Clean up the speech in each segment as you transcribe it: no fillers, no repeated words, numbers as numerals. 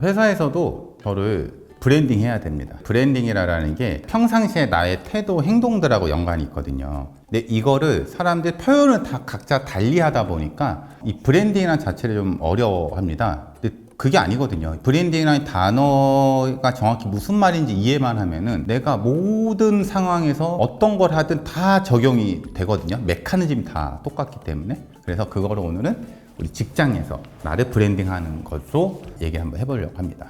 회사에서도 저를 브랜딩 해야 됩니다. 브랜딩이라는 게 평상시에 나의 태도, 행동들하고 연관이 있거든요. 근데 이거를 사람들이 표현을 다 각자 달리 하다 보니까 이 브랜딩이라는 자체를 좀 어려워합니다. 근데 그게 아니거든요. 브랜딩이라는 단어가 정확히 무슨 말인지 이해만 하면은 내가 모든 상황에서 어떤 걸 하든 다 적용이 되거든요. 메커니즘이 다 똑같기 때문에. 그래서 그거를 오늘은 우리 직장에서 나를 브랜딩하는 것으로 얘기 한번 해보려고 합니다.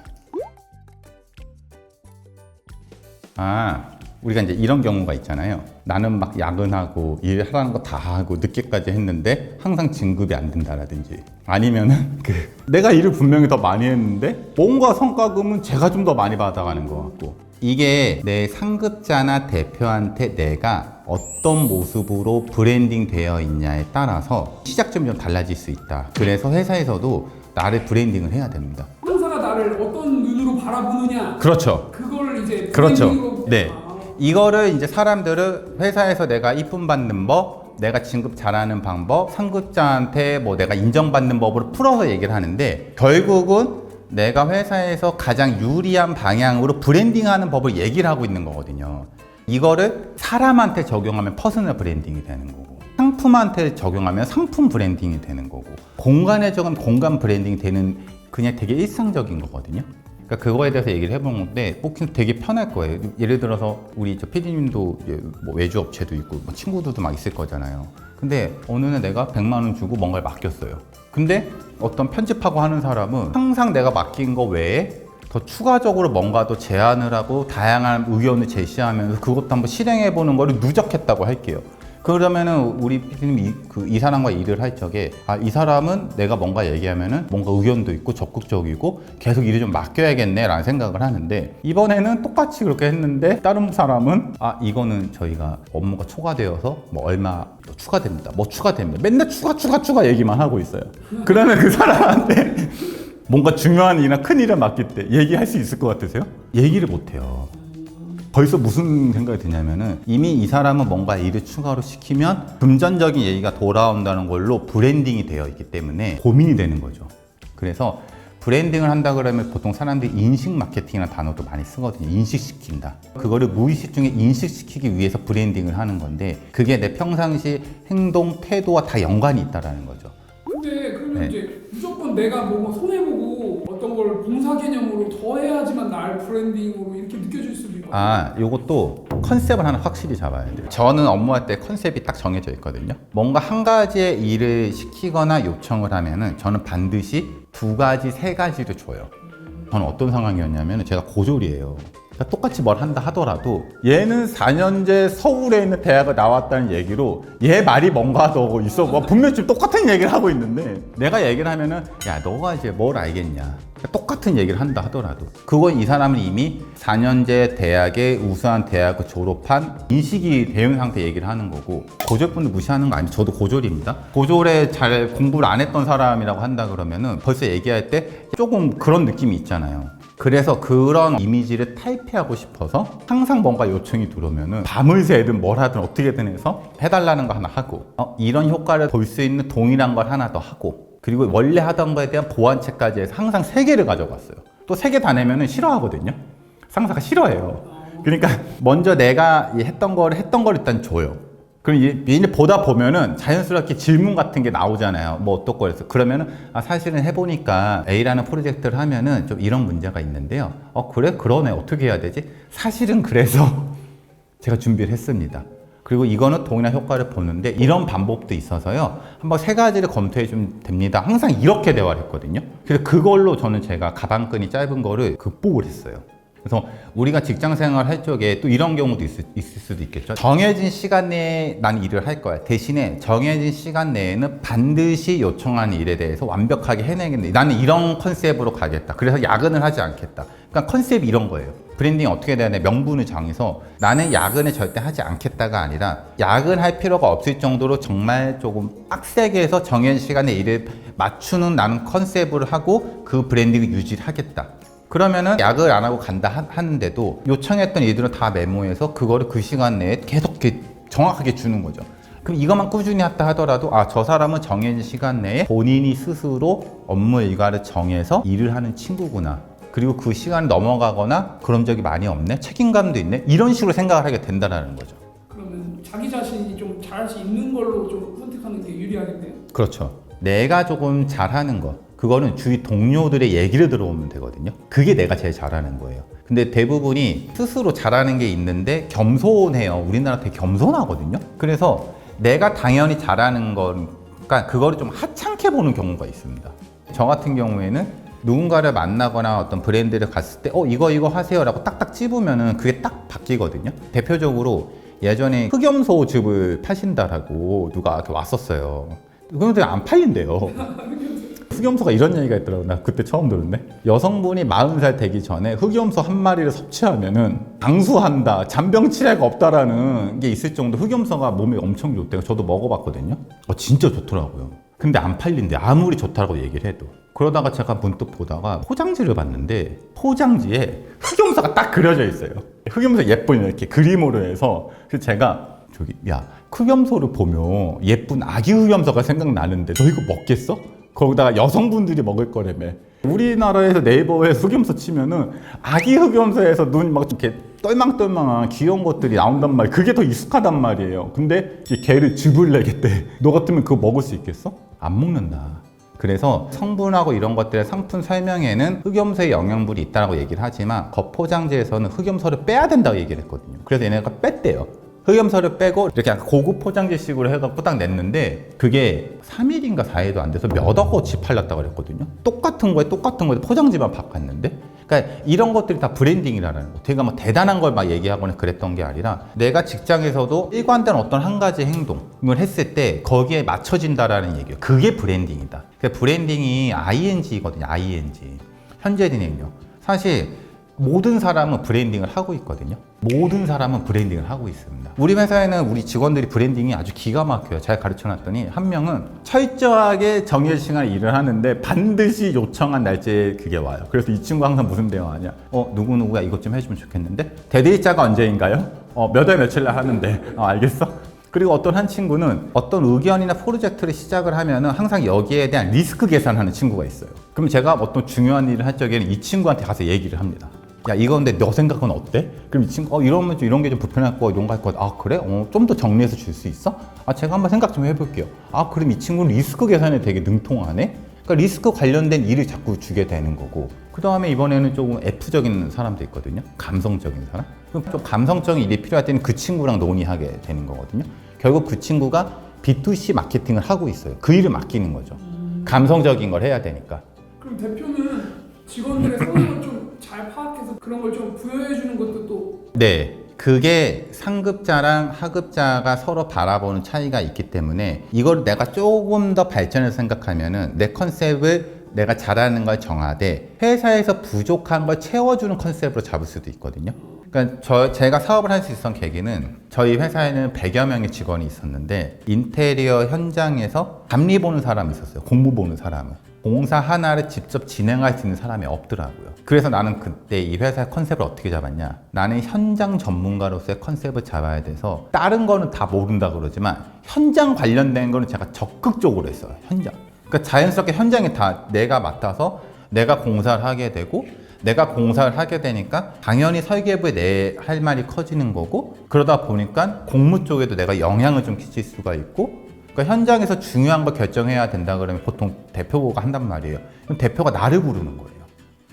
우리가 이제 이런 경우가 있잖아요. 나는 막 야근하고 일하라는 거 다 하고 늦게까지 했는데 항상 진급이 안 된다라든지, 아니면은 내가 일을 분명히 더 많이 했는데 뭔가 성과금은 제가 좀 더 많이 받아가는 것 같고, 이게 내 상급자나 대표한테 내가 어떤 모습으로 브랜딩 되어 있냐에 따라서 시작점이 좀 달라질 수 있다. 그래서 회사에서도 나를 브랜딩을 해야 됩니다. 상사가 나를 어떤 눈으로 바라보느냐, 그렇죠. 그걸 이제 그렇죠. 브랜딩으로. 네. 이거를 이제 사람들은 회사에서 내가 이쁨 받는 법, 내가 진급 잘하는 방법, 상급자한테 뭐 내가 인정받는 법으로 풀어서 얘기를 하는데, 결국은 내가 회사에서 가장 유리한 방향으로 브랜딩하는 법을 얘기를 하고 있는 거거든요. 이거를 사람한테 적용하면 퍼스널 브랜딩이 되는 거고, 상품한테 적용하면 상품 브랜딩이 되는 거고, 공간에 적용하면 공간 브랜딩이 되는, 그냥 되게 일상적인 거거든요. 그러니까 그거에 대해서 얘기를 해본 건데, 되게 편할 거예요. 예를 들어서 우리 저 PD님도 뭐 외주 업체도 있고 뭐 친구들도 막 있을 거잖아요. 근데 어느 날 내가 100만 원 주고 뭔가를 맡겼어요. 근데 어떤 편집하고 하는 사람은 항상 내가 맡긴 거 외에 더 추가적으로 뭔가 더 제안을 하고 다양한 의견을 제시하면서 그것도 한번 실행해 보는 거를 누적했다고 할게요. 그러면은 우리 PD님이 이 사람과 일을 할 적에, 이 사람은 내가 뭔가 얘기하면은 뭔가 의견도 있고 적극적이고 계속 일을 좀 맡겨야겠네 라는 생각을 하는데, 이번에는 똑같이 그렇게 했는데 다른 사람은 이거는 저희가 업무가 초과되어서 뭐 얼마 추가됩니다, 뭐 추가됩니다, 맨날 추가 얘기만 하고 있어요. 그러면 그 사람한테 뭔가 중요한 일이나 큰 일을 맡길 때 얘기할 수 있을 것 같으세요? 얘기를 못 해요. 벌써 무슨 생각이 드냐면은, 이미 이 사람은 뭔가 일을 추가로 시키면 금전적인 얘기가 돌아온다는 걸로 브랜딩이 되어 있기 때문에 고민이 되는 거죠. 그래서 브랜딩을 한다 그러면 보통 사람들이 인식 마케팅이라는 단어도 많이 쓰거든요. 인식시킨다. 그거를 무의식 중에 인식시키기 위해서 브랜딩을 하는 건데, 그게 내 평상시 행동, 태도와 다 연관이 있다라는 거죠. 근데 그러면 네. 이제 무조건 내가 뭐 손해보고 어떤 걸 봉사 개념으로 더 해야지만 날 브랜딩으로 이렇게 느껴질 수도 있고. 요것도 컨셉을 하나 확실히 잡아야 돼요. 저는 업무할 때 컨셉이 딱 정해져 있거든요. 뭔가 한 가지의 일을 시키거나 요청을 하면은 저는 반드시 2가지, 3가지를 줘요. 저는 어떤 상황이었냐면, 제가 고졸이에요. 그러니까 똑같이 뭘 한다 하더라도 얘는 4년제 서울에 있는 대학을 나왔다는 얘기로 얘 말이 뭔가 더 있어. 분명히 지금 똑같은 얘기를 하고 있는데, 내가 얘기를 하면은 야, 너가 이제 뭘 알겠냐. 똑같은 얘기를 한다 하더라도 그건 이 사람은 이미 4년제 대학의 우수한 대학을 졸업한 인식이 대응 상태 얘기를 하는 거고, 고졸분들 무시하는 거 아니에요. 저도 고졸입니다. 고졸에 잘 공부를 안 했던 사람이라고 한다 그러면은 벌써 얘기할 때 조금 그런 느낌이 있잖아요. 그래서 그런 이미지를 탈피하고 싶어서 항상 뭔가 요청이 들어오면은 밤을 새든 뭘 하든 어떻게든 해서 해달라는 거 하나 하고, 이런 효과를 볼 수 있는 동일한 걸 하나 더 하고, 그리고 원래 하던 거에 대한 보완책까지 해서 항상 3개를 가져갔어요. 또 3개 다 내면은 싫어하거든요. 상사가 싫어해요. 그러니까 먼저 내가 했던 걸 일단 줘요. 그럼 얘네 보다 보면은 자연스럽게 질문 같은 게 나오잖아요. 뭐 어떤 거였어? 그러면은 사실은 해보니까 A라는 프로젝트를 하면은 좀 이런 문제가 있는데요. 그래? 그러네. 어떻게 해야 되지? 사실은 그래서 제가 준비를 했습니다. 그리고 이거는 동일한 효과를 보는데 이런 방법도 있어서요. 한번 3가지를 검토해 주면 됩니다. 항상 이렇게 대화를 했거든요. 그래서 그걸로 저는 제가 가방끈이 짧은 거를 극복을 했어요. 그래서 우리가 직장 생활 할 적에 또 이런 경우도 있을 수도 있겠죠. 정해진 시간 내에 난 일을 할 거야. 대신에 정해진 시간 내에는 반드시 요청한 일에 대해서 완벽하게 해내겠네. 나는 이런 컨셉으로 가겠다. 그래서 야근을 하지 않겠다. 그러니까 컨셉이 이런 거예요. 브랜딩이 어떻게 돼야 돼? 명분을 정해서 나는 야근을 절대 하지 않겠다가 아니라, 야근할 필요가 없을 정도로 정말 조금 빡세게 해서 정해진 시간에 일을 맞추는 나는 컨셉을 하고 그 브랜딩을 유지를 하겠다. 그러면은 야근을 안 하고 간다 하는데도 요청했던 일들은 다 메모해서 그거를 그 시간 내에 계속 이렇게 정확하게 주는 거죠. 그럼 이것만 꾸준히 했다 하더라도 저 사람은 정해진 시간 내에 본인이 스스로 업무 일과를 정해서 일을 하는 친구구나. 그리고 그 시간이 넘어가거나 그런 적이 많이 없네? 책임감도 있네? 이런 식으로 생각을 하게 된다는 거죠. 그러면 자기 자신이 좀 잘할 수 있는 걸로 좀 선택하는 게 유리하겠네요. 그렇죠. 내가 조금 잘하는 거, 그거는 주위 동료들의 얘기를 들어보면 되거든요. 그게 내가 제일 잘하는 거예요. 근데 대부분이 스스로 잘하는 게 있는데 겸손해요. 우리나라 되게 겸손하거든요. 그래서 내가 당연히 잘하는 거니까 그거를 좀 하찮게 보는 경우가 있습니다. 저 같은 경우에는 누군가를 만나거나 어떤 브랜드를 갔을 때 이거 하세요 라고 딱딱 찝으면은 그게 딱 바뀌거든요. 대표적으로 예전에 흑염소즙을 파신다라고 누가 이렇게 왔었어요. 흑염소가 안 팔린대요. 흑염소가 이런 얘기가 있더라고. 나 그때 처음 들었네. 여성분이 40살 되기 전에 흑염소 한 마리를 섭취하면은 방수한다, 잔병치레가 없다라는 게 있을 정도 흑염소가 몸에 엄청 좋대요. 저도 먹어봤거든요. 진짜 좋더라고요. 근데 안 팔린대. 아무리 좋다고 얘기를 해도. 그러다가 제가 문득 보다가 포장지를 봤는데 포장지에 흑염소가 딱 그려져 있어요. 흑염소 예쁜 이렇게 그림으로 해서 그래서 제가 야 흑염소를 보면 예쁜 아기 흑염소가 생각나는데 너 이거 먹겠어? 거기다가 여성분들이 먹을 거라며. 우리나라에서 네이버에 흑염소 치면은 아기 흑염소에서 눈 막 이렇게 똘망똘망한 귀여운 것들이 나온단 말이에요. 그게 더 익숙하단 말이에요. 근데 이 개를 즙을 내겠대. 너 같으면 그거 먹을 수 있겠어? 안 먹는다. 그래서 성분하고 이런 것들의 상품 설명에는 흑염소의 영양분이 있다고 얘기를 하지만 겉포장지에서는 흑염소를 빼야 된다고 얘기를 했거든요. 그래서 얘네가 뺐대요. 흑염소를 빼고 이렇게 고급 포장지식으로 해갖고 딱 냈는데 그게 3일인가 4일도 안 돼서 몇억 어치 팔렸다고 그랬거든요. 똑같은 거에 포장지만 바꿨는데. 그러니까 이런 것들이 다 브랜딩이라는 거. 되게 뭐 대단한 걸 막 얘기하거나 그랬던 게 아니라 내가 직장에서도 일관된 어떤 한 가지 행동을 했을 때 거기에 맞춰진다라는 얘기예요. 그게 브랜딩이다. 그러니까 브랜딩이 ING거든요. ING. 현재 진행력. 사실 모든 사람은 브랜딩을 하고 있거든요. 모든 사람은 브랜딩을 하고 있습니다. 우리 회사에는 우리 직원들이 브랜딩이 아주 기가 막혀요. 잘 가르쳐놨더니 한 명은 철저하게 정해진 시간에 일을 하는데 반드시 요청한 날짜에 그게 와요. 그래서 이 친구 항상 무슨 대화하냐? 누구누구가 이것 좀 해주면 좋겠는데? 대대일자가 언제인가요? 몇 월 며칠 날 하는데. 알겠어? 그리고 어떤 한 친구는 어떤 의견이나 프로젝트를 시작을 하면은 항상 여기에 대한 리스크 계산하는 친구가 있어요. 그럼 제가 어떤 중요한 일을 할 적에는 이 친구한테 가서 얘기를 합니다. 야 이거 근데 너 생각은 어때? 그럼 이 친구 이러면 좀 이런 게 좀 불편할 거 이런 거 할 거. 그래? 좀 더 정리해서 줄 수 있어? 제가 한번 생각 좀 해볼게요. 그럼 이 친구는 리스크 계산에 되게 능통하네? 그러니까 리스크 관련된 일을 자꾸 주게 되는 거고. 그 다음에 이번에는 조금 F적인 사람도 있거든요. 감성적인 사람. 그럼 좀 감성적인 일이 필요할 때는 그 친구랑 논의하게 되는 거거든요. 결국 그 친구가 B2C 마케팅을 하고 있어요. 그 일을 맡기는 거죠. 감성적인 걸 해야 되니까. 그럼 대표는 직원들의 성향을 좀 잘 파악해서 그런 걸 좀 부여해 주는 것도 또 네. 그게 상급자랑 하급자가 서로 바라보는 차이가 있기 때문에 이걸 내가 조금 더 발전해서 생각하면은 내 컨셉을 내가 잘하는 걸 정하되 회사에서 부족한 걸 채워주는 컨셉으로 잡을 수도 있거든요. 그러니까 제가 사업을 할 수 있었던 계기는 저희 회사에는 100여 명의 직원이 있었는데 인테리어 현장에서 감리 보는 사람이 있었어요. 공무 보는 사람은. 공사 하나를 직접 진행할 수 있는 사람이 없더라고요. 그래서 나는 그때 이 회사의 컨셉을 어떻게 잡았냐. 나는 현장 전문가로서의 컨셉을 잡아야 돼서 다른 거는 다 모른다 그러지만 현장 관련된 거는 제가 적극적으로 했어요. 현장. 그러니까 자연스럽게 현장에 다 내가 맡아서 내가 공사를 하게 되고 내가 공사를 하게 되니까 당연히 설계부에 내 할 말이 커지는 거고 그러다 보니까 공무 쪽에도 내가 영향을 좀 끼칠 수가 있고 그러니까 현장에서 중요한 걸 결정해야 된다 그러면 보통 대표가 한단 말이에요. 그럼 대표가 나를 부르는 거예요.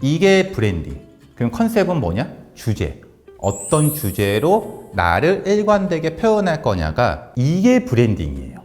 이게 브랜딩. 그럼 컨셉은 뭐냐? 주제. 어떤 주제로 나를 일관되게 표현할 거냐가 이게 브랜딩이에요.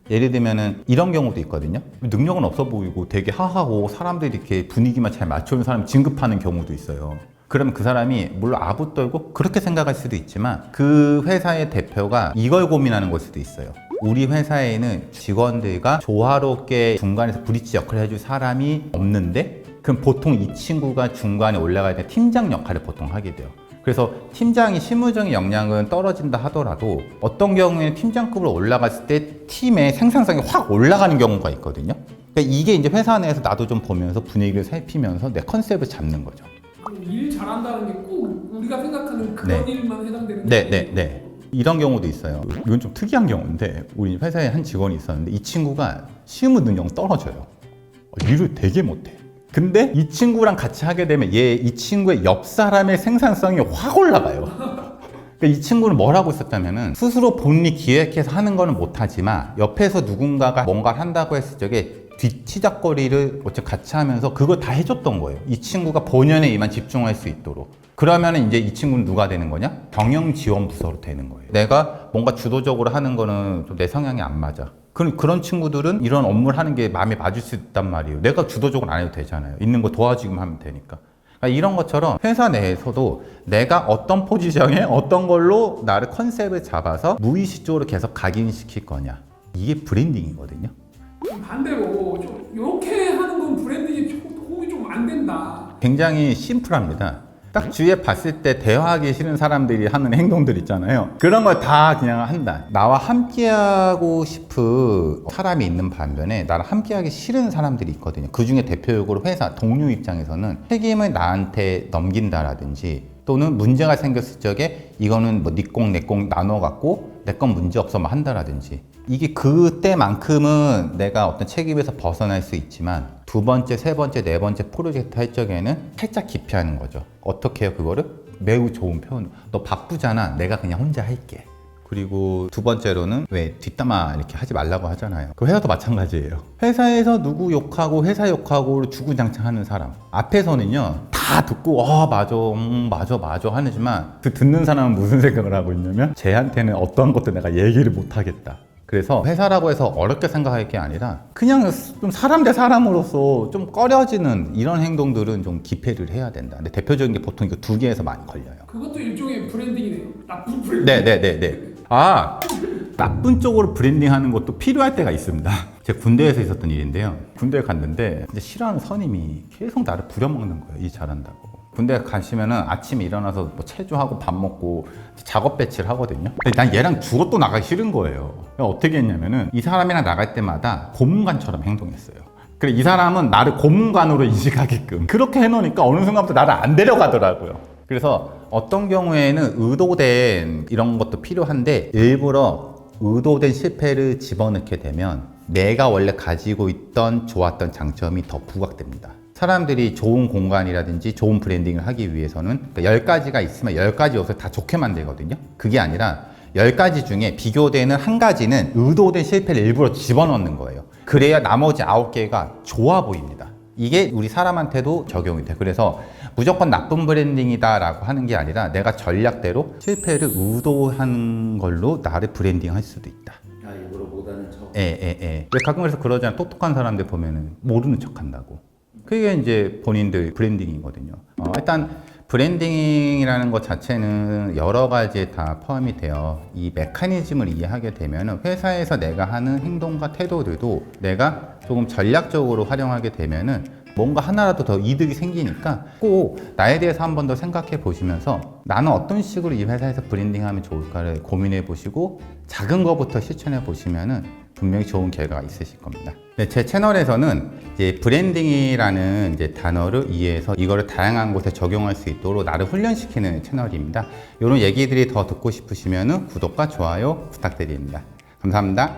예를 들면은 이런 경우도 있거든요. 능력은 없어 보이고 되게 하하고 사람들이 이렇게 분위기만 잘 맞추는 사람 진급하는 경우도 있어요. 그러면 그 사람이 물론 아부 떨고 그렇게 생각할 수도 있지만 그 회사의 대표가 이걸 고민하는 걸 수도 있어요. 우리 회사에는 직원들과 조화롭게 중간에서 브릿지 역할을 해줄 사람이 없는데 그럼 보통 이 친구가 중간에 올라갈 때 팀장 역할을 보통 하게 돼요. 그래서 팀장이 실무적인 역량은 떨어진다 하더라도 어떤 경우에는 팀장급으로 올라갔을 때 팀의 생산성이 확 올라가는 경우가 있거든요. 그러니까 이게 이제 회사 내에서 나도 좀 보면서 분위기를 살피면서 내 컨셉을 잡는 거죠. 일 잘한다는 게 꼭 우리가 생각하는 그런 일만 해당되는 네. 이런 경우도 있어요. 이건 좀 특이한 경우인데 우리 회사에 한 직원이 있었는데 이 친구가 실무 능력 떨어져요. 일을 되게 못해. 근데 이 친구랑 같이 하게 되면 이 친구의 옆 사람의 생산성이 확 올라가요. 그러니까 이 친구는 뭘 하고 있었다면은 스스로 본인이 기획해서 하는 거는 못하지만 옆에서 누군가가 뭔가를 한다고 했을 적에 뒤치작거리를 어째 같이 하면서 그걸 다 해줬던 거예요. 이 친구가 본연에 이만 집중할 수 있도록. 그러면 이제 이 친구는 누가 되는 거냐? 경영지원부서로 되는 거예요. 내가 뭔가 주도적으로 하는 거는 좀 내 성향이 안 맞아. 그런 친구들은 이런 업무를 하는 게 마음에 맞을 수 있단 말이에요. 내가 주도적으로 안 해도 되잖아요. 있는 거 도와주기만 하면 되니까. 그러니까 이런 것처럼 회사 내에서도 내가 어떤 포지션에 어떤 걸로 나를 컨셉을 잡아서 무의식적으로 계속 각인시킬 거냐. 이게 브랜딩이거든요. 반대로 좀 이렇게 하는 건 브랜딩이 도움이 좀 안 된다. 굉장히 심플합니다. 딱 주위에 봤을 때 대화하기 싫은 사람들이 하는 행동들 있잖아요. 그런 걸 다 그냥 한다. 나와 함께하고 싶은 사람이 있는 반면에 나랑 함께하기 싫은 사람들이 있거든요. 그 중에 대표적으로 회사 동료 입장에서는 책임을 나한테 넘긴다라든지 또는 문제가 생겼을 적에 이거는 뭐 네 공 내 공 나눠 갖고 내 건 문제 없어만 한다라든지 이게 그때만큼은 내가 어떤 책임에서 벗어날 수 있지만 두 번째, 세 번째, 네 번째 프로젝트 할 적에는 살짝 기피하는 거죠. 어떻게 해요 그거를? 매우 좋은 표현. 너 바쁘잖아. 내가 그냥 혼자 할게. 그리고 두 번째로는 왜 뒷담화 이렇게 하지 말라고 하잖아요. 그 회사도 마찬가지예요. 회사에서 누구 욕하고 회사 욕하고 주구장창하는 사람 앞에서는요 다 듣고 맞아 맞아 하지만 그 듣는 사람은 무슨 생각을 하고 있냐면 쟤한테는 어떠한 것도 내가 얘기를 못 하겠다. 그래서 회사라고 해서 어렵게 생각할 게 아니라 그냥 좀 사람 대 사람으로서 좀 꺼려지는 이런 행동들은 좀 기피를 해야 된다. 근데 대표적인 게 보통 이거 두 개에서 많이 걸려요. 그것도 일종의 브랜딩이네요. 나쁜 브랜딩. 네네네네. 나쁜 쪽으로 브랜딩하는 것도 필요할 때가 있습니다. 제가 군대에서 있었던 일인데요. 군대에 갔는데 이제 싫어하는 선임이 계속 나를 부려먹는 거예요. 일 잘한다고. 군대 가시면은 아침에 일어나서 뭐 체조하고 밥 먹고 작업 배치를 하거든요. 근데 난 얘랑 죽어도 나가기 싫은 거예요. 어떻게 했냐면은 이 사람이랑 나갈 때마다 고문관처럼 행동했어요. 그래 이 사람은 나를 고문관으로 인식하게끔 그렇게 해놓으니까 어느 순간부터 나를 안 데려가더라고요. 그래서 어떤 경우에는 의도된 이런 것도 필요한데 일부러 의도된 실패를 집어넣게 되면 내가 원래 가지고 있던 좋았던 장점이 더 부각됩니다. 사람들이 좋은 공간이라든지 좋은 브랜딩을 하기 위해서는 10가지가 있으면 10가지 요소를 다 좋게 만들거든요. 그게 아니라 10가지 중에 비교되는 한 가지는 의도된 실패를 일부러 집어넣는 거예요. 그래야 나머지 9개가 좋아 보입니다. 이게 우리 사람한테도 적용이 돼요. 그래서 무조건 나쁜 브랜딩이다 라고 하는 게 아니라 내가 전략대로 실패를 의도한 걸로 나를 브랜딩 할 수도 있다. 일부러 못하는 척. 왜 가끔 그래서 그러잖아요. 똑똑한 사람들 보면은 모르는 척 한다고. 그게 이제 본인들 브랜딩이거든요. 일단 브랜딩이라는 것 자체는 여러 가지에 다 포함이 되어 이 메커니즘을 이해하게 되면 회사에서 내가 하는 행동과 태도들도 내가 조금 전략적으로 활용하게 되면은 뭔가 하나라도 더 이득이 생기니까 꼭 나에 대해서 한 번 더 생각해 보시면서 나는 어떤 식으로 이 회사에서 브랜딩하면 좋을까를 고민해 보시고 작은 것부터 실천해 보시면은 분명히 좋은 결과가 있으실 겁니다. 네, 제 채널에서는 이제 브랜딩이라는 이제 단어를 이해해서 이거를 다양한 곳에 적용할 수 있도록 나를 훈련시키는 채널입니다. 이런 얘기들이 더 듣고 싶으시면은 구독과 좋아요 부탁드립니다. 감사합니다.